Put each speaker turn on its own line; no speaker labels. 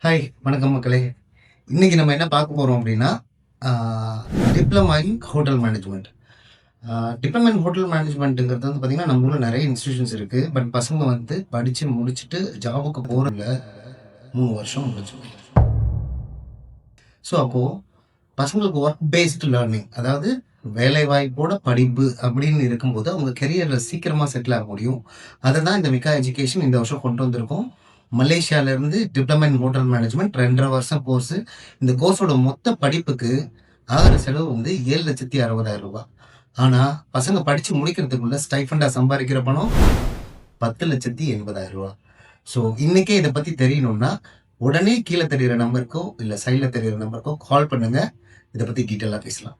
Hi, வணக்கம் மக்களே. இன்னைக்கு நம்ம என்ன பார்க்க போறோம் அப்படின்னா, ஆ diploma in hotel management. Diploma in hotel மேனேஜ்மெண்ட்ங்கிறது வந்து பார்த்தீங்கன்னா, நம்ம ஊர்ல நெறைய இன்ஸ்டிடியூஷன்ஸ் இருக்கு. பட் பசங்க வந்து படிச்சு முடிச்சுட்டு ஜாபுக்கு போறதுல 3 வருஷம் முடிஞ்சு போயிடும். ஸோ அப்போ பசங்களுக்கு ஒர்க் பேஸ்டு லேர்னிங், அதாவது வேலைவாய்ப்போட படிப்பு அப்படின்னு இருக்கும்போது, அவங்க கெரியர்ல சீக்கிரமா செட்டில் ஆக முடியும். அத தான் இந்த மிக்கா எஜுகேஷன் இந்த வருஷம் கொண்டு வந்திருக்கோம். மலேசியாவிலேருந்து டிப்ளமா இன் ஹோட்டல் மேனேஜ்மெண்ட் 2 1/2 வருஷம் கோர்ஸு. இந்த கோர்ஸோட மொத்த படிப்புக்கு ஆகுற செலவு வந்து ரூ. 7,60,000. ஆனா, பசங்க படிச்சு முடிக்கிறதுக்குள்ள ஸ்டைஃபண்டா சம்பாரிக்கிற பணம் ரூ. 10,80,000. ஸோ, இன்னைக்கே இத பத்தி தெரியணும்னா, உடனே கீழ தெரியிற நம்பருக்கோ, இல்ல சைட்ல தெரியிற நம்பருக்கோ கால் பண்ணுங்க. இத பத்தி டீட்டெயிலா பேசலாம்.